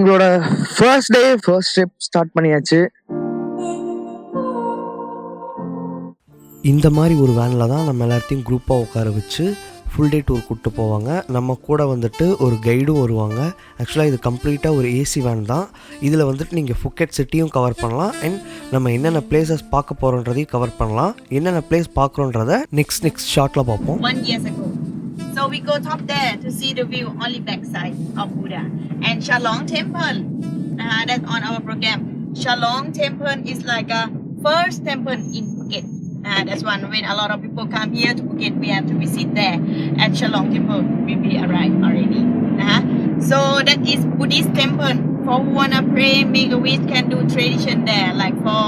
உங்களோட first day first trip start பண்ணியாச்சு. இந்த மாதிரி ஒரு வேனில் தான் நம்ம எல்லாத்தையும் குரூப்பாக உட்கார வச்சு ஃபுல் டே டூர் கூப்பிட்டு போவாங்க. நம்ம கூட வந்துட்டு ஒரு கைடும் வருவாங்க. ஆக்சுவலாக இது கம்ப்ளீட்டாக ஒரு ஏசி வேன் தான். இதில் வந்துட்டு நீங்கள் ஃபுக்கெட் சிட்டியும் கவர் பண்ணலாம் அண்ட் நம்ம என்னென்ன பிளேசஸ் பார்க்க போகிறோன்றதையும் கவர் பண்ணலாம். என்னென்ன பிளேஸ் பார்க்குறோன்றதை நெக்ஸ்ட் ஷார்ட்டில் பார்ப்போம். 1 years ago. So we go top there to see the view only backside of Buddha. And Shalong Temple, that's on our program. Shalong Temple is like a first temple in Phuket. That's one when a lot of people come here to Phuket, we have to visit there at Shalong Temple. We arrived already. So that is Buddhist temple. For who wanna pray, make a wish, can do tradition there, like for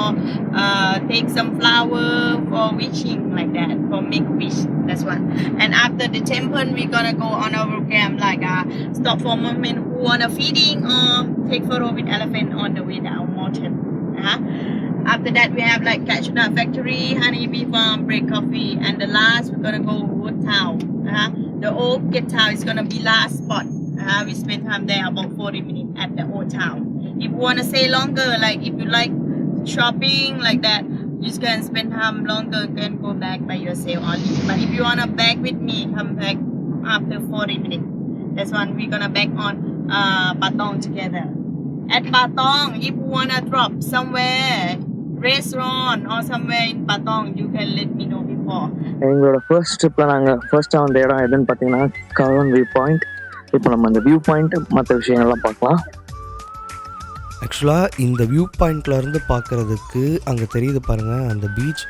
take some flower for wishing, like that, for make wish. That's one. And after the temple, we gonna go on our program, like stop for a moment who wanna feeding or take photo with elephant on the way down mountain. After that, we have like cashew nut factory, honeybee farm, break coffee, and the last we're gonna go Wood Town. The old Gate Town is gonna be last spot. We spend time there about 40 minutes at the old town. If you wanna stay longer, like if you like shopping like that, you just can spend time longer, can go back by yourself only. But if you wanna back with me, come back after 40 minutes. That's one we're gonna back on Patong together. At Patong, if you wanna drop somewhere, restaurant or somewhere in Patong, you can let me know before. எங்களோட first ட்ரிப்பில் நாங்கள் first வந்த இடம் எதுன்னு பார்த்தீங்கன்னா கார்வன் view point. இப்போ நம்ம அந்த வியூ பாயிண்ட் மற்ற விஷயங்கள்லாம் பார்க்கலாம். ஆக்சுவலாக இந்த வியூ பாயிண்ட்லேருந்து பார்க்குறதுக்கு அங்கே தெரியுது பாருங்கள், அந்த பீச்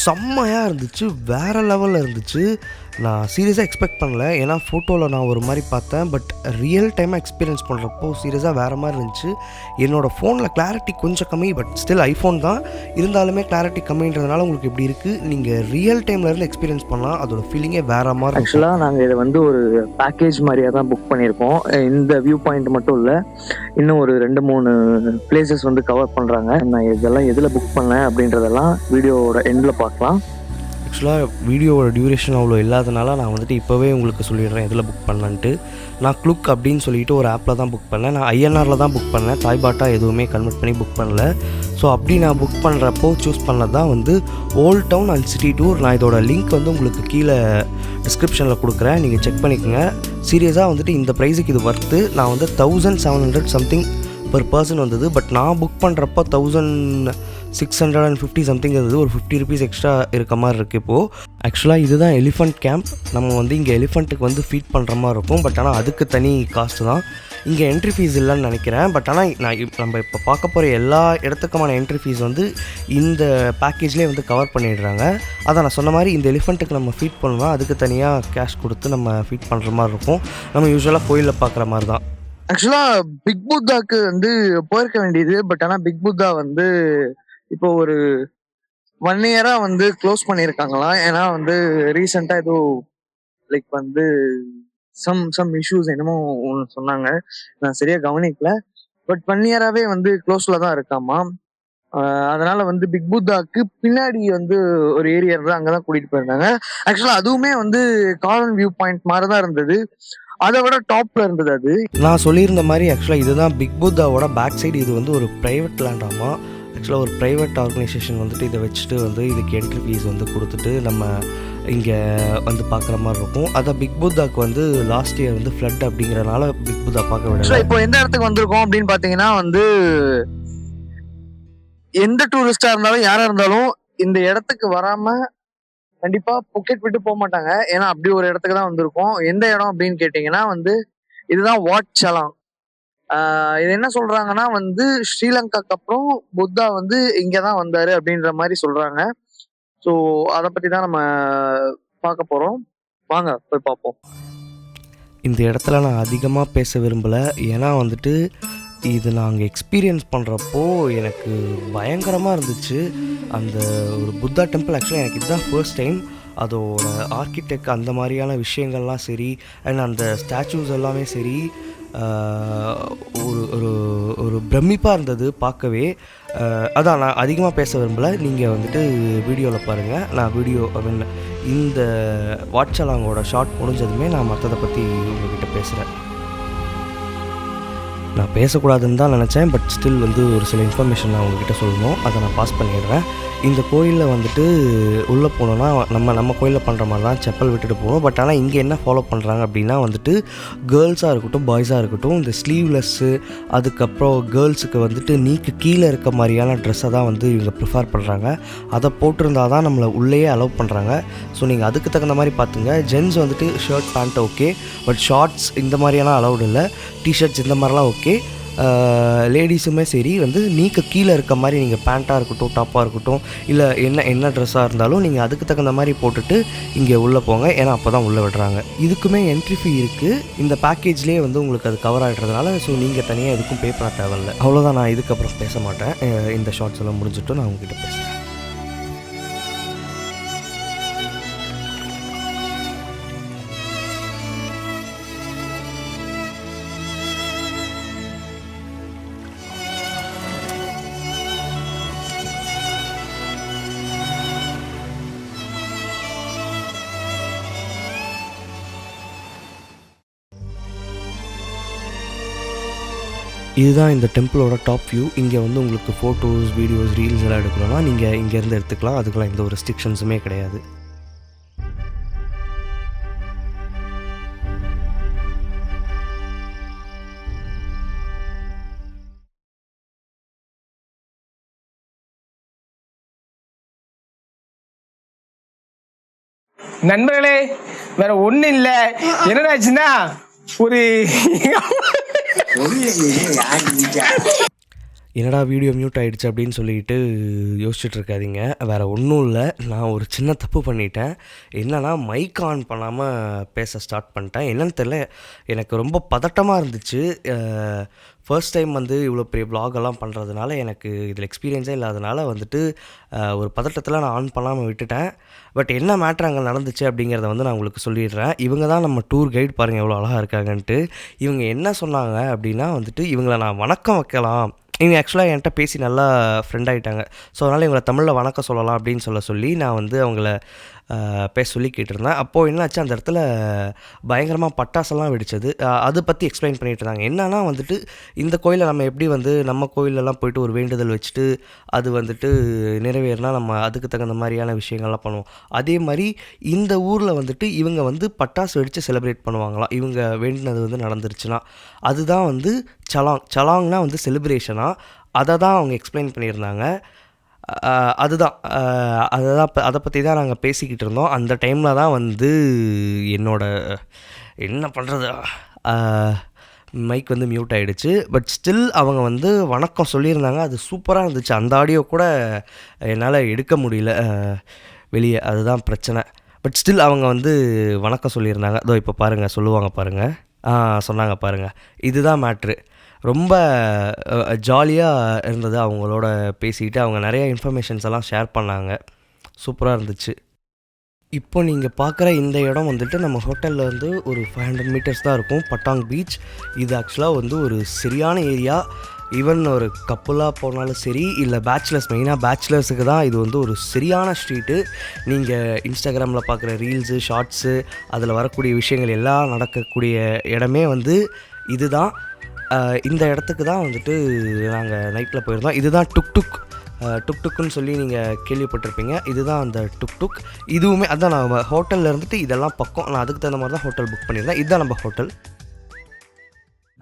செம்மையாக இருந்துச்சு, வேறு லெவலில் இருந்துச்சு. நான் சீரியஸாக எக்ஸ்பெக்ட் பண்ணல. ஏன்னா ஃபோட்டோவில் நான் ஒரு மாதிரி பார்த்தேன், பட் ரியல் டைமாக எக்ஸ்பீரியன்ஸ் பண்ணுறப்போ சீரியஸாக வேறு மாதிரி இருந்துச்சு. என்னோடய ஃபோனில் கிளாரிட்டி கொஞ்சம் கம்மி, பட் ஸ்டில் ஐஃபோன் தான், இருந்தாலுமே கிளாரிட்டி கம்மின்றதுனால உங்களுக்கு எப்படி இருக்குது, நீங்கள் ரியல் டைமில் இருந்து எக்ஸ்பீரியன்ஸ் பண்ணலாம். அதோட ஃபீலிங்கே வேறு மாதிரி. ஆக்சுவலாக நாங்கள் இதை வந்து ஒரு பேக்கேஜ் மாதிரியாக தான் புக் பண்ணியிருக்கோம். இந்த வியூ பாயிண்ட் மட்டும் இல்லை, இன்னும் ஒரு 2-3 பிளேசஸ் வந்து கவர் பண்ணுறாங்க. நான் இதெல்லாம் எதில் புக் பண்ணேன் அப்படின்றதெல்லாம் வீடியோவோட எண்டில் பார்க்கலாம். ஆக்சுவலாக வீடியோவோட டியூரேஷன் அவ்வளோ இல்லாதனால நான் வந்துட்டு இப்போவே உங்களுக்கு சொல்லிடுறேன் எதில் புக் பண்ணலான்ட்டு. நான் க்ளுக் அப்படின்னு சொல்லிட்டு ஒரு ஆப்பில் தான் புக் பண்ணேன். நான் ஐஎன்ஆரில் தான் புக் பண்ணேன், தாய்பாட்டா எதுவுமே கன்வெர்ட் பண்ணி புக் பண்ணல. ஸோ அப்படி நான் புக் பண்ணுறப்போ சூஸ் பண்ணது தான் வந்து old town and city tour. நான் இதோட லிங்க் வந்து உங்களுக்கு கீழே டிஸ்கிரிப்ஷனில் கொடுக்குறேன், நீங்கள் செக் பண்ணிக்கோங்க. சீரியஸாக வந்துட்டு இந்த ப்ரைஸுக்கு இது வர்த்து. நான் வந்து 1700 சம்திங் பர் பர்சன் வந்தது, பட் நான் புக் பண்ணுறப்போ 1650 சம்திங் இருந்தது. ஒரு 50 ருபீஸ் எக்ஸ்ட்ரா இருக்க மாதிரி இருக்குது இப்போது. ஆக்சுவலாக இதுதான் எலிஃபண்ட் கேம்ப். நம்ம வந்து இங்கே எலிஃபண்ட்டுக்கு வந்து ஃபீட் பண்ணுற மாதிரி இருக்கும், பட் ஆனால் அதுக்கு தனி காஸ்ட்டு தான். இங்கே என்ட்ரி ஃபீஸ் இல்லைன்னு நினைக்கிறேன், பட் ஆனால் நம்ம இப்போ பார்க்க போகிற எல்லா இடத்துக்குமான என்ட்ரி ஃபீஸ் வந்து இந்த பேக்கேஜ்லேயே வந்து கவர் பண்ணிடுறாங்க. அதான் நான் சொன்ன மாதிரி இந்த எலிஃபண்ட்டுக்கு நம்ம ஃபீட் பண்ணலாம், அதுக்கு தனியாக கேஷ் கொடுத்து நம்ம ஃபீட் பண்ணுற மாதிரி இருக்கும். நம்ம யூஸ்வலாக கோயிலில் பார்க்குற மாதிரி தான். ஆக்சுவலாக பிக் புத்தாக்கு வந்து போயிருக்க வேண்டியது, பட் ஆனால் பிக் புத்தா வந்து இப்போ ஒரு 1 இயரா வந்து க்ளோஸ் பண்ணியிருக்காங்களாம். ஏன்னா வந்து ரீசெண்டாக ஏதோ லைக் வந்து சம் இஷ்யூஸ் என்னமோ ஒன்று சொன்னாங்க, நான் சரியா கவனிக்கல. பட் 1 இயராவே வந்து க்ளோஸ்ல தான் இருக்காமா. அதனால வந்து பிக் புத்தாக்கு பின்னாடி வந்து ஒரு ஏரியா இருந்தது, அங்கதான் கூட்டிட்டு போயிருந்தாங்க. ஆக்சுவலா அதுவுமே வந்து கார்வன் வியூ பாயிண்ட் மாதிரி தான் இருந்தது, அதை விட டாப்ல இருந்தது. அது நான் சொல்லியிருந்த மாதிரி ஆக்சுவலாக இதுதான் பிக் புத்தாவோட பேக் சைடு. இது வந்து ஒரு ப்ரைவேட் லேண்டாமா. ஆக்சுவலாக ஒரு ப்ரைவேட் ஆர்கனைசேஷன் வந்துட்டு இதை வச்சுட்டு வந்து இதுக்கு என்ட்ரி ஃபீஸ் வந்து கொடுத்துட்டு நம்ம இங்கே வந்து பார்க்குற மாதிரி இருக்கும். அதான் பிக் புத்தாக்கு வந்து லாஸ்ட் இயர் வந்து ஃப்ளட் அப்படிங்கிறனால பிக் புத்தா பார்க்க விடல. இப்போ எந்த இடத்துக்கு வந்திருக்கோம் அப்படின்னு பார்த்தீங்கன்னா வந்து எந்த டூரிஸ்டா இருந்தாலும் யாரா இருந்தாலும் இந்த இடத்துக்கு வராம கண்டிப்பா புக்கெட் விட்டு போக மாட்டாங்க. ஏன்னா அப்படி ஒரு இடத்துக்கு தான் வந்திருக்கோம். எந்த இடம் அப்படின்னு கேட்டீங்கன்னா வந்து இதுதான் வாட் சலாங். இது என்ன சொல்றாங்கன்னா வந்து ஸ்ரீலங்காக்கு அப்புறம் புத்தா வந்து இங்கதான் வந்தாரு அப்படின்ற மாதிரி சொல்றாங்க. ஸோ அதை பத்தி தான் நம்ம பார்க்க போறோம். வாங்க போய் பார்ப்போம். இந்த இடத்துல நான் அதிகமாக பேச விரும்பலை, ஏன்னா வந்துட்டு இது நாங்கள் எக்ஸ்பீரியன்ஸ் பண்ணுறப்போ எனக்கு பயங்கரமாக இருந்துச்சு. அந்த ஒரு புத்தா டெம்பிள் ஆக்சுவலாக எனக்கு இதுதான் ஃபர்ஸ்ட் டைம். அதோட ஆர்கிடெக்ட் அந்த மாதிரியான விஷயங்கள்லாம் சரி, அண்ட் அந்த ஸ்டாச்சூஸ் எல்லாமே சரி, ஒரு ஒரு ஒரு பிரமிப்பாக இருந்தது பார்க்கவே. அதான் நான் அதிகமாக பேச விரும்பலை, நீங்கள் வந்துட்டு வீடியோவில் பாருங்கள். நான் இந்த வாட்சலாங்கோட ஷார்ட் முடிஞ்சதுமே நான் மற்றதை பற்றி உங்கள்கிட்ட பேசுகிறேன். நான் பேசக்கூடாதுன்னு தான் நினச்சேன். பட் ஸ்டில் வந்து ஒரு சில இன்ஃபர்மேஷன் நான் உங்ககிட்ட சொல்லணும். அதை நான் பாஸ் பண்ணிடுறேன். இந்த கோயிலில் வந்துட்டு உள்ளே போனோன்னா நம்ம கோயிலில் பண்ணுற மாதிரி தான் செப்பல் விட்டுட்டு போகணும். பட் ஆனால் இங்கே என்ன ஃபாலோ பண்ணுறாங்க அப்படின்னா வந்துட்டு கேர்ள்ஸாக இருக்கட்டும் பாய்ஸாக இருக்கட்டும் இந்த ஸ்லீவ்லெஸ்ஸு, அதுக்கப்புறம் கேர்ள்ஸுக்கு வந்துட்டு நீக்கு கீழே இருக்க மாதிரியான ட்ரெஸ்ஸை தான் வந்து இவங்க ப்ரிஃபர் பண்ணுறாங்க. அதை போட்டிருந்தால் தான் நம்மளை உள்ளேயே அலோவ் பண்ணுறாங்க. ஸோ நீங்கள் அதுக்கு தகுந்த மாதிரி பார்த்துங்க. ஜென்ஸ் வந்துட்டு shirt pant okay, but shorts இந்த மாதிரியெல்லாம் அலௌடு இல்லை. டிஷர்ட்ஸ் இந்த மாதிரிலாம் ஓகே. லேடிஸுமே சரி வந்து நீக்கு கீழே இருக்க மாதிரி நீங்கள் பேண்ட்டாக இருக்கட்டும் டாப்பாக இருக்கட்டும் இல்லை என்ன ட்ரெஸ்ஸாக இருந்தாலும் நீங்கள் அதுக்கு தகுந்த மாதிரி போட்டுட்டு இங்கே உள்ளே போங்க. ஏன்னா அப்போ தான் உள்ளே விடுறாங்க. இதுக்குமே என்ட்ரி ஃபீ இருக்குது. இந்த பேக்கேஜ்லேயே வந்து உங்களுக்கு அது கவர் ஆகிடுறதுனால ஸோ நீங்கள் தனியாக எதுக்கும் பே பண்ண தேவையில்லை. அவ்வளோதான். நான் இதுக்கப்புறம் பேச மாட்டேன். இந்த ஷார்ட்ஸ் எல்லாம் முடிஞ்சிட்டு நான் உங்ககிட்ட பேசுகிறேன். இதுதான் இந்த டெம்பிளோட டாப் வியூ. இங்கே வந்து உங்களுக்கு ஃபோட்டோஸ், வீடியோஸ், ரீல்ஸ் எல்லாம் எடுக்கணும்னா நீங்கள் இங்கேருந்து எடுத்துக்கலாம். அதுக்கெலாம் எந்த ஒரு ரெஸ்ட்ரிக்ஷன்ஸுமே கிடையாது. நண்பர்களே, வேற ஒன்றும் இல்லை. என்னடாச்சுன்னா ஒரு என்னடா வீடியோ மியூட் ஆகிடுச்சு அப்படின்னு சொல்லிட்டு யோசிச்சுட்டு இருக்காதீங்க. வேறு ஒன்றும் இல்லை. நான் ஒரு சின்ன தப்பு பண்ணிட்டேன். என்னென்னா மைக் ஆன் பண்ணாமல் பேச ஸ்டார்ட் பண்ணிட்டேன். என்னன்னு தெரியல, எனக்கு ரொம்ப பதட்டமாக இருந்துச்சு. ஃபர்ஸ்ட் டைம் வந்து இவ்வளோ பெரிய வ்ளாகெல்லாம் பண்ணுறதுனால எனக்கு இதில் எக்ஸ்பீரியன்ஸே இல்லாதனால வந்துட்டு ஒரு பதட்டத்தில் நான் ஆன் பண்ணாமல் விட்டுட்டேன். பட் என்ன மேட்ரு அங்கே நடந்துச்சு அப்படிங்கிறத வந்து நான் உங்களுக்கு சொல்லிடுறேன். இவங்க தான் நம்ம டூர் கைட். பாருங்கள் எவ்வளோ அழகாக இருக்காங்கன்ட்டு. இவங்க என்ன சொன்னாங்க அப்படின்னா வந்துட்டு இவங்களை நான் வணக்கம் வைக்கலாம். இவங்க ஆக்சுவலாக என்கிட்ட பேசி நல்லா ஃப்ரெண்ட் ஆகிட்டாங்க. ஸோ அதனால் இவங்களை தமிழில் வணக்கம் சொல்லலாம் அப்படின்னு சொல்லி நான் வந்து அவங்கள பேச சொல்லி கேட்டிருந்தேன். அப்போது என்னாச்சு, அந்த இடத்துல பயங்கரமாக பட்டாசெல்லாம் வெடிச்சது. அதை பற்றி எக்ஸ்பிளைன் பண்ணிகிட்டு இருந்தாங்க. என்னன்னா வந்துட்டு இந்த கோயிலை நம்ம எப்படி வந்து நம்ம கோயிலெல்லாம் போய்ட்டு ஒரு வேண்டுதல் வச்சுட்டு அது வந்துட்டு நிறைவேறினா நம்ம அதுக்கு தகுந்த மாதிரியான விஷயங்கள்லாம் பண்ணுவோம். அதே மாதிரி இந்த ஊரில் வந்துட்டு இவங்க வந்து பட்டாசு வெடித்து செலிப்ரேட் பண்ணுவாங்களாம். இவங்க வேண்டினது வந்து நடந்துருச்சுன்னா அதுதான் வந்து சலாங்னா வந்து செலிப்ரேஷனாக. அதை தான் அவங்க எக்ஸ்பிளைன் பண்ணியிருந்தாங்க. அதை பற்றி தான் நாங்கள் பேசிக்கிட்டு இருந்தோம். அந்த டைமில் தான் வந்து என்ன பண்ணுறது, மைக் வந்து மியூட் ஆகிடுச்சு. பட் ஸ்டில் அவங்க வந்து வணக்கம் சொல்லியிருந்தாங்க. அது சூப்பராக இருந்துச்சு. அந்த ஆடியோ கூட என்னால் எடுக்க முடியல வெளியே, அதுதான் பிரச்சனை. பட் ஸ்டில் அவங்க வந்து வணக்கம் சொல்லியிருந்தாங்க. இதோ இப்போ பாருங்கள், சொல்லுவாங்க பாருங்கள். சொன்னாங்க பாருங்கள். இதுதான் மேட்ரு. ரொம்ப ஜாலியாக இருந்தது அவங்களோட பேசிக்கிட்டு. அவங்க நிறைய இன்ஃபர்மேஷன்ஸ் எல்லாம் ஷேர் பண்ணாங்க. சூப்பராக இருந்துச்சு. இப்போ நீங்கள் பார்க்குற இந்த இடம் வந்துட்டு நம்ம ஹோட்டலில் வந்து ஒரு 500 மீட்டர்ஸ் தான் இருக்கும். பட்டாங் பீச். இது ஆக்சுவலாக வந்து ஒரு சரியான ஏரியா. ஈவன் ஒரு கப்புலாக போனாலும் சரி, இல்லை பேச்சுலர்ஸ், மெயினாக பேச்சுலர்ஸுக்கு தான் இது வந்து ஒரு சரியான ஸ்ட்ரீட்டு. நீங்கள் இன்ஸ்டாகிராமில் பார்க்குற ரீல்ஸு, ஷார்ட்ஸு, அதில் வரக்கூடிய விஷயங்கள் எல்லாம் நடக்கக்கூடிய இடமே வந்து இதுதான். இந்த இடத்துக்கு தான் வந்துட்டு நாங்கள் நைட்டில் போயிருந்தோம். இதுதான் டுக்டுக்குன்னு சொல்லி நீங்கள் கேள்விப்பட்டிருப்பீங்க. இதுதான் அந்த டுக்டுக். இதுவுமே அதான் நம்ம ஹோட்டலில் இருந்துட்டு இதெல்லாம் பக்கம். நான் அதுக்கு தகுந்த மாதிரி தான் ஹோட்டல் புக் பண்ணியிருந்தேன். இதுதான் நம்ம ஹோட்டல்.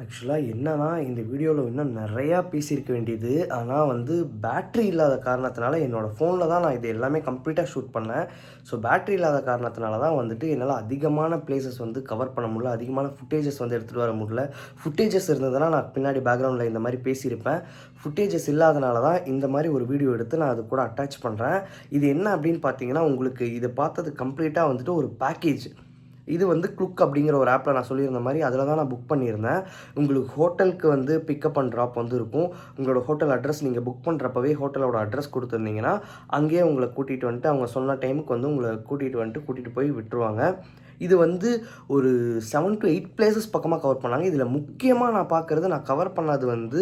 ஆக்சுவலாக என்னன்னா இந்த வீடியோவில் இன்னும் நிறையா பேசியிருக்க வேண்டியது. ஆனால் வந்து பேட்ரி இல்லாத காரணத்தினால என்னோடய ஃபோனில் தான் நான் இது எல்லாமே கம்ப்ளீட்டாக ஷூட் பண்ணேன். ஸோ பேட்ரி இல்லாத காரணத்தினால தான் வந்துட்டு என்னால் அதிகமான பிளேசஸ் வந்து கவர் பண்ண முடியல, அதிகமான ஃபுட்டேஜஸ் வந்து எடுத்துகிட்டு வர முடியல. ஃபுட்டேஜஸ் இருந்ததுன்னா நான் பின்னாடி பேக்ரவுண்டில் இந்த மாதிரி பேசியிருப்பேன். ஃபுட்டேஜஸ் இல்லாதனால தான் இந்த மாதிரி ஒரு வீடியோ எடுத்து நான் அது கூட அட்டாச் பண்ணுறேன். இது என்ன அப்படின்னு பார்த்தீங்கன்னா, உங்களுக்கு இதை பார்த்தது கம்ப்ளீட்டாக வந்துட்டு ஒரு பேக்கேஜ். இது வந்து குளுக் அப்படிங்கிற ஒரு ஆப்பில் நான் சொல்லியிருந்த மாதிரி அதில் தான் நான் புக் பண்ணியிருந்தேன். உங்களுக்கு ஹோட்டலுக்கு வந்து பிக்கப் அண்ட் ட்ராப் வந்து இருக்கும். உங்களோட ஹோட்டல் அட்ரஸ் நீங்கள் புக் பண்ணுறப்பவே ஹோட்டலோட அட்ரஸ் கொடுத்துருந்தீங்கன்னா அங்கேயே உங்களை கூட்டிகிட்டு வந்துட்டு அவங்க சொன்ன டைமுக்கு வந்து உங்களை கூட்டிகிட்டு போய் விட்டுருவாங்க. இது வந்து ஒரு 7 to 8 பிளேசஸ் பக்கமாக கவர் பண்ணாங்க. இதில் முக்கியமாக நான் பார்க்குறது, நான் கவர் பண்ணது வந்து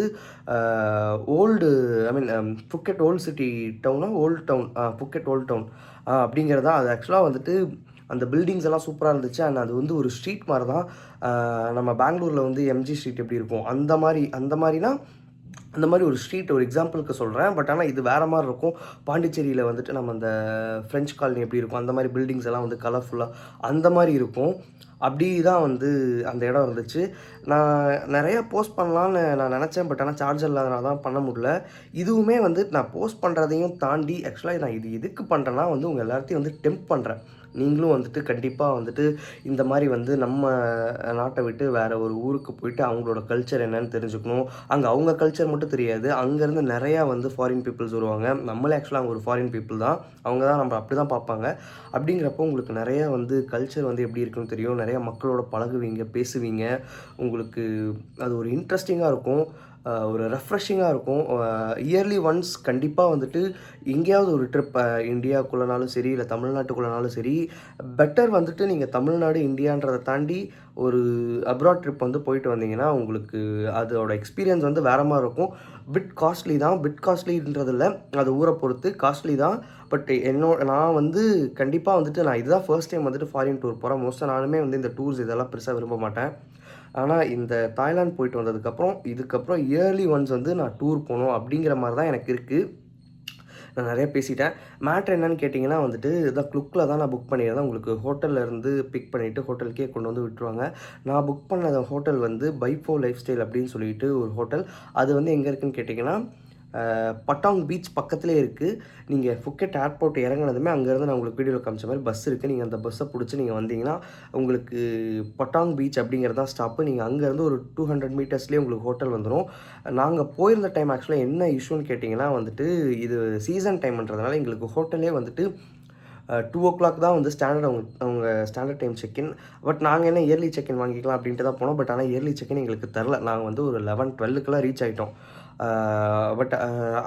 புக்கெட் ஓல்டு சிட்டி டவுனா, ஓல்டு டவுன், புக்கெட் ஓல்டு டவுன் அப்படிங்கிறதா. அது ஆக்சுவலாக வந்துட்டு அந்த பில்டிங்ஸ் எல்லாம் சூப்பராக இருந்துச்சு. அண்ட் அது வந்து ஒரு ஸ்ட்ரீட் மாதிரி தான். நம்ம பெங்களூரில் வந்து எம்ஜி ஸ்ட்ரீட் எப்படி இருக்கும் அந்த மாதிரினா அந்த மாதிரி ஒரு ஸ்ட்ரீட் ஒரு எக்ஸாம்பிளுக்கு சொல்கிறேன். பட் ஆனால் இது வேறு மாதிரி இருக்கும். பாண்டிச்சேரியில் வந்துட்டு நம்ம அந்த ஃப்ரெஞ்ச் காலனி எப்படி இருக்கும், அந்த மாதிரி பில்டிங்ஸ் எல்லாம் வந்து கலர்ஃபுல்லாக அந்த மாதிரி இருக்கும். அப்படி தான் வந்து அந்த இடம் இருந்துச்சு. நான் நிறையா போஸ்ட் பண்ணலான்னு நான் நினச்சேன். பட் ஆனால் சார்ஜர் இல்லாதனால தான் பண்ண முடியல. இதுவுமே வந்து நான் போஸ்ட் பண்ணுறதையும் தாண்டி ஆக்சுவலாக நான் இது எதுக்கு பண்ணுறேன்னா வந்து உங்கள் எல்லாத்தையும் வந்து டெம்ப் பண்ணுறேன். நீங்களும் வந்துட்டு கண்டிப்பாக வந்துட்டு இந்த மாதிரி வந்து நம்ம நாட்டை விட்டு வேறு ஒரு ஊருக்கு போயிட்டு அவங்களோட கல்ச்சர் என்னன்னு தெரிஞ்சுக்கணும். அங்கே அவங்க கல்ச்சர் மட்டும் தெரியாது, அங்கேருந்து நிறையா வந்து ஃபாரின் பீப்புள்ஸ் வருவாங்க. நம்மளே ஆக்சுவலாக அங்கே ஒரு ஃபாரின் பீப்புள் தான். அவங்க தான் நம்ம அப்படி தான் பார்ப்பாங்க. அப்படிங்கிறப்போ உங்களுக்கு நிறையா வந்து கல்ச்சர் வந்து எப்படி இருக்குன்னு தெரியும். நிறையா மக்களோட பழகுவீங்க, பேசுவீங்க. உங்களுக்கு அது ஒரு இன்ட்ரெஸ்டிங்காக இருக்கும். ஒரு ரெஃப்ரெஷிங்காக இருக்கும். இயர்லி ஒன்ஸ் கண்டிப்பாக வந்துட்டு எங்கேயாவது ஒரு ட்ரிப் இந்தியாவுக்குள்ளனாலும் சரி, இல்லை தமிழ்நாட்டுக்குள்ளனாலும் சரி, பெட்டர் வந்துட்டு நீங்கள் தமிழ்நாடு இந்தியான்றதை தாண்டி ஒரு அப்ராட் ட்ரிப் வந்து போயிட்டு வந்தீங்கன்னா உங்களுக்கு அதோட எக்ஸ்பீரியன்ஸ் வந்து வேறு மாதிரி இருக்கும். பிட் காஸ்ட்லி தான். பிட் காஸ்ட்லின்றதில்ல, அது ஊரை பொறுத்து காஸ்ட்லி தான். பட் நான் வந்து கண்டிப்பாக வந்துட்டு நான் இதுதான் ஃபர்ஸ்ட் டைம் வந்துட்டு ஃபாரின் டூர் போகிறேன். மோஸ்ட்டாக நானுமே வந்து இந்த டூர்ஸ் இதெல்லாம் பெருசாக விரும்ப மாட்டேன். ஆனால் இந்த தாய்லாந்து போயிட்டு வந்ததுக்கப்புறம் இதுக்கப்புறம் இயர்லி ஒன்ஸ் வந்து நான் டூர் போகணும் அப்படிங்கிற மாதிரி தான் எனக்கு இருக்குது. நான் நிறையா பேசிட்டேன். மேட்ரு என்னென்னு கேட்டிங்கன்னா வந்துட்டு இதான் க்ளுக்கில் தான் நான் புக் பண்ணியிருந்தேன். உங்களுக்கு ஹோட்டல்லேருந்து பிக் பண்ணிவிட்டு ஹோட்டலுக்கே கொண்டு வந்து விட்டுருவாங்க. நான் புக் பண்ண ஹோட்டல் வந்து பைஃபோ லைஃப் ஸ்டைல் அப்படின்னு சொல்லிட்டு ஒரு ஹோட்டல். அது வந்து எங்கே இருக்குதுன்னு கேட்டிங்கன்னா பட்டாங் பீச் பக்கத்துலேயே இருக்குது. நீங்கள் ஃபுக்கெட் ஏர்போர்ட் இறங்கினதுமே அங்கேருந்து நான் உங்களுக்கு வீடியோவில் காமிச்ச மாதிரி பஸ் இருக்குது. நீங்கள் அந்த பஸ்ஸை பிடிச்சி நீங்கள் வந்தீங்கன்னா உங்களுக்கு பட்டாங் பீச் அப்படிங்கிறது தான் ஸ்டாப்பு. நீங்கள் அங்கேருந்து ஒரு 200 மீட்டர்ஸ்லேயே உங்களுக்கு ஹோட்டல் வந்துடும். நாங்கள் போயிருந்த டைம் ஆக்சுவலாக என்ன இஷ்யூன்னு கேட்டிங்கன்னா வந்துட்டு இது சீசன் டைம்ன்றதுனால எங்களுக்கு ஹோட்டலே வந்துட்டு 2 o'clock தான் வந்து அவங்க ஸ்டாண்டர்ட் டைம் செக்இன். பட் நாங்கள் என்ன இயர்லி செக்இன் வாங்கிக்கலாம் அப்படின்ட்டு தான் போனோம். பட் ஆனால் இயர்லி செக்இன் எங்களுக்கு தரல. நாங்கள் வந்து ஒரு 11-12க்குலாம் ரீச் ஆகிட்டோம். பட்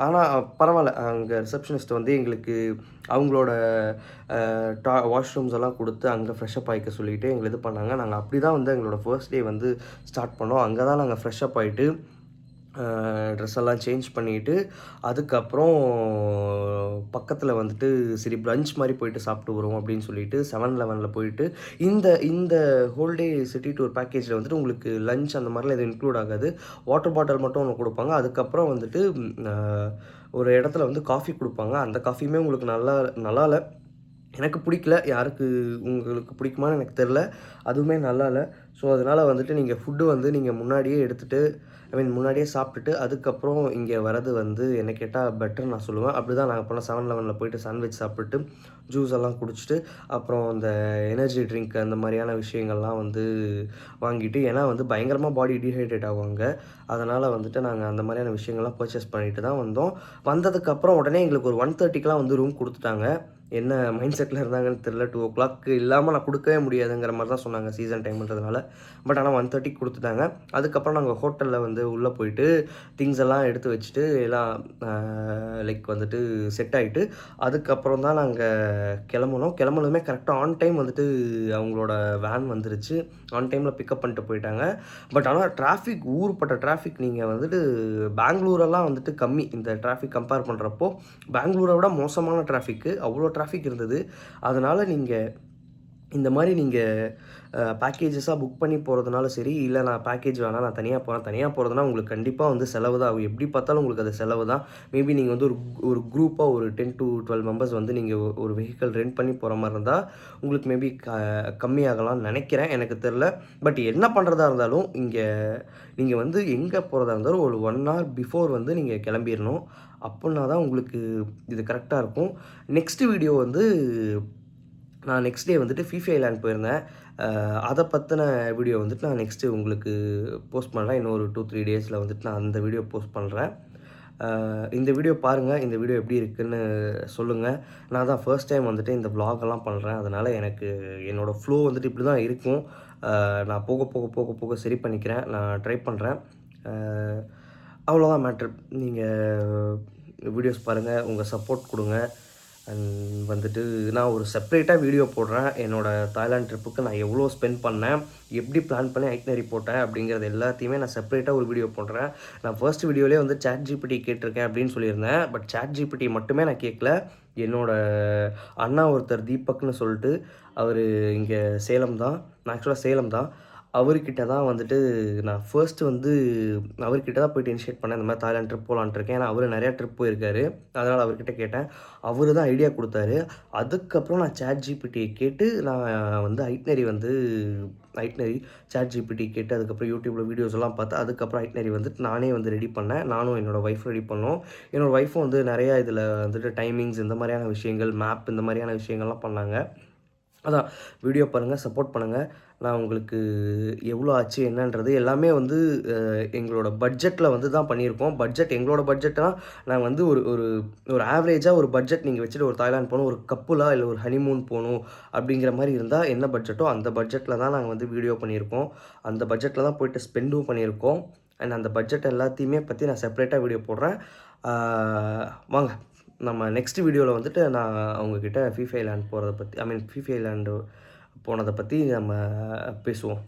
ஆனால் பரவாயில்ல, அங்கே ரிசப்ஷனிஸ்ட் வந்து எங்களுக்கு அவங்களோட வாஷ்ரூம்ஸ் எல்லாம் கொடுத்து அங்கே ஃப்ரெஷ்அப் ஆகிக்க சொல்லிவிட்டு எங்களை இது பண்ணாங்க. நாங்கள் அப்படி தான் வந்து எங்களோட ஃபர்ஸ்ட் டே வந்து ஸ்டார்ட் பண்ணோம். அங்கே தான் நாங்கள் ஃப்ரெஷ்அப் ஆகிட்டு ட்ரெஸ் எல்லாம் சேஞ்ச் பண்ணிவிட்டு அதுக்கப்புறம் பக்கத்தில் வந்துட்டு சரி ப்ரன்ச் மாதிரி போயிட்டு சாப்பிட்டு வருவோம் அப்படின்னு சொல்லிட்டு 7-Eleven போயிட்டு இந்த ஹோல் டே சிட்டி டூர் பேக்கேஜில் வந்துட்டு உங்களுக்கு லஞ்ச் அந்த மாதிரிலாம் எதுவும் இன்க்ளூட் ஆகாது. வாட்டர் பாட்டில் மட்டும் ஒன்று கொடுப்பாங்க. அதுக்கப்புறம் வந்துட்டு ஒரு இடத்துல வந்து காஃபி கொடுப்பாங்க. அந்த காஃபியுமே உங்களுக்கு நல்லா இல்லை. எனக்கு பிடிக்கல. உங்களுக்கு பிடிக்குமான்னு எனக்கு தெரில. அதுவுமே நல்லா இல்லை. ஸோ அதனால் வந்துட்டு நீங்கள் ஃபுட்டு வந்து நீங்கள் முன்னாடியே எடுத்துகிட்டு முன்னாடியே சாப்பிட்டுட்டு அதுக்கப்புறம் இங்கே வரது வந்து என்ன கேட்டால் பெட்டர் நான் சொல்லுவேன். அப்படி தான் நாங்கள் போனால் 7-Eleven போயிட்டு சாண்ட்விச் சாப்பிட்டு ஜூஸ் எல்லாம் குடிச்சிட்டு அப்புறம் இந்த எனர்ஜி ட்ரிங்க் அந்த மாதிரியான விஷயங்கள்லாம் வந்து வாங்கிட்டு, ஏன்னா வந்து பயங்கரமாக பாடி டீஹைட்ரேட் ஆகுவாங்க. அதனால் வந்துட்டு நாங்கள் அந்த மாதிரியான விஷயங்கள்லாம் பர்ச்சேஸ் பண்ணிட்டு தான் வந்தோம். வந்ததுக்கப்புறம் உடனே எங்களுக்கு ஒரு 1:30க்குலாம் வந்து ரூம் கொடுத்துட்டாங்க. என்ன மைண்ட் செட்டில் இருந்தாங்கன்னு தெரில. 2 o'clock இல்லாமல் நான் கொடுக்கவே முடியாதுங்கிற மாதிரி தான் சொன்னாங்க சீசன் டைம்ன்றதுனால. பட் ஆனால் 1:30க்கு கொடுத்துட்டாங்க. அதுக்கப்புறம் நாங்கள் ஹோட்டலில் வந்து உள்ளே போயிட்டு திங்ஸ் எல்லாம் எடுத்து வச்சுட்டு எல்லாம் லைக் வந்துட்டு செட் ஆகிட்டு அதுக்கப்புறம் தான் நாங்கள் கிளம்புனதுமே கரெக்டாக ஆன் டைம் வந்துட்டு அவங்களோட வேன் வந்துருச்சு. ஆன் டைமில் பிக்கப் பண்ணிட்டு போயிட்டாங்க. பட் ஆனால் டிராஃபிக் ஊர்பட்ட டிராஃபிக். நீங்கள் வந்துட்டு பெங்களூரெல்லாம் வந்துட்டு கம்மி இந்த டிராஃபிக் கம்பேர் பண்ணுறப்போ. பெங்களூரை விட மோசமான டிராஃபிக்கு, அவ்வளோ டிராஃபிக் இருந்தது. அதனால் நீங்கள் இந்த மாதிரி நீங்கள் பேக்கேஜஸாக புக் பண்ணி போகிறதுனாலும் சரி, இல்லை நான் பேக்கேஜ் வேணாம் நான் தனியாக போகிறதுனா உங்களுக்கு கண்டிப்பாக வந்து செலவு தான் ஆகும். எப்படி பார்த்தாலும் உங்களுக்கு அது செலவு தான். மேபி நீங்கள் வந்து ஒரு குரூப்பாக ஒரு 10 to 12 மெம்பர்ஸ் வந்து நீங்கள் ஒரு வெஹிக்கிள் ரெண்ட் பண்ணி போகிற மாதிரி இருந்தால் உங்களுக்கு மேபி கம்மியாகலாம்னு நினைக்கிறேன், எனக்கு தெரில. பட் என்ன பண்ணுறதா இருந்தாலும் நீங்கள் வந்து எங்கே போகிறதா இருந்தாலும் ஒரு 1 hour பிஃபோர் வந்து நீங்கள் கிளம்பிடணும். அப்படின்னா தான் உங்களுக்கு இது கரெக்டாக இருக்கும். நெக்ஸ்ட் வீடியோ வந்து நான் நெக்ஸ்ட் டே வந்துட்டு ஃபீஃபி ஐலாண்ட் போயிருந்தேன். அதை பற்றின வீடியோ வந்துட்டு நான் நெக்ஸ்ட்டு உங்களுக்கு போஸ்ட் பண்ணுறேன். இன்னொரு 2-3 டேஸில் வந்துட்டு நான் அந்த வீடியோ போஸ்ட் பண்ணுறேன். இந்த வீடியோ பாருங்கள். இந்த வீடியோ எப்படி இருக்குதுன்னு சொல்லுங்கள். நான் தான் ஃபர்ஸ்ட் டைம் வந்துட்டு இந்த vlog-எல்லாம் பண்ணுறேன். அதனால் எனக்கு என்னோடய ஃப்ளோ வந்துட்டு இப்படி தான் இருக்கும். நான் போக சரி பண்ணிக்கிறேன். நான் ட்ரை பண்ணுறேன். அவ்வளோதான் மேட்ரு. நீங்கள் வீடியோஸ் பாருங்கள், உங்கள் சப்போர்ட் கொடுங்க. அண்ட் வந்துட்டு நான் ஒரு செப்ரேட்டாக வீடியோ போடுறேன். என்னோடய தாய்லாந்து ட்ரிப்புக்கு நான் எவ்வளோ ஸ்பெண்ட் பண்ணேன், எப்படி பிளான் பண்ணி ஐட்னரி போட்டேன் அப்படிங்கிறது எல்லாத்தையுமே நான் செப்ரேட்டாக ஒரு வீடியோ போடுறேன். நான் ஃபர்ஸ்ட் வீடியோலேயே வந்து ChatGPT கேட்டிருக்கேன் அப்படின்னு சொல்லியிருந்தேன். பட் ChatGPT மட்டுமே நான் கேட்கல. என்னோடய அண்ணா ஒருத்தர் தீபக்னு சொல்லிட்டு அவர் இங்கே சேலம் தான். நான் ஆக்சுவலாக சேலம் தான். அவர்கிட்ட தான் வந்துட்டு நான் ஃபர்ஸ்ட்டு வந்து அவர்கிட்ட தான் போயிட்டு இனிஷியேட் பண்ணேன். இந்த மாதிரி தாய்லாந்து ட்ரிப் போகலான்ட்டு இருக்கேன். ஏன்னா அவரு நிறையா ட்ரிப் போயிருக்காரு. அதனால் அவர்கிட்ட கேட்டேன். அவரு தான் ஐடியா கொடுத்தாரு. அதுக்கப்புறம் நான் ChatGPTயை கேட்டு நான் வந்து ஐட்னரி ChatGPT கேட்டு அதுக்கப்புறம் யூடியூப்பில் வீடியோஸ் எல்லாம் பார்த்து அதுக்கப்புறம் ஐட்னரி வந்துட்டு நானே வந்து ரெடி பண்ணேன். நானும் என்னோடய ஒய்ஃப் ரெடி பண்ணோம். என்னோடய ஒய்ஃபும் வந்து நிறையா இதில் வந்துட்டு டைமிங்ஸ் இந்த மாதிரியான விஷயங்கள், மேப் இந்த மாதிரியான விஷயங்கள்லாம் பண்ணாங்க. அதான் வீடியோ பாருங்கள், சப்போர்ட் பண்ணுங்கள். நான் உங்களுக்கு எவ்வளோ ஆச்சு என்னன்றது எல்லாமே வந்து எங்களோட பட்ஜெட்டில் வந்து தான் பண்ணியிருக்கோம். எங்களோட பட்ஜெட்னா நாங்கள் வந்து ஒரு ஆவரேஜாக ஒரு பட்ஜெட் நீங்கள் வச்சுட்டு ஒரு தாய்லாந்து போகணும், ஒரு கப்புலாக இல்லை ஒரு ஹனிமூன் போகணும் அப்படிங்கிற மாதிரி இருந்தால் என்ன பட்ஜெட்டோ அந்த பட்ஜெட்டில் தான் நாங்கள் வந்து வீடியோ பண்ணியிருக்கோம். அந்த பட்ஜெட்டில் தான் போயிட்டு ஸ்பெண்டும் பண்ணியிருக்கோம். அண்ட் அந்த பட்ஜெட் எல்லாத்தையுமே பற்றி நான் செப்பரேட்டாக வீடியோ போடுறேன். வாங்க நம்ம நெக்ஸ்ட் வீடியோவில் வந்துட்டு நான் அவங்கக்கிட்ட ஃபீஃபை லேண்ட் போகிறத பற்றி ஃபீஃபை லேண்டு போனதை பற்றி நம்ம பேசுவோம்.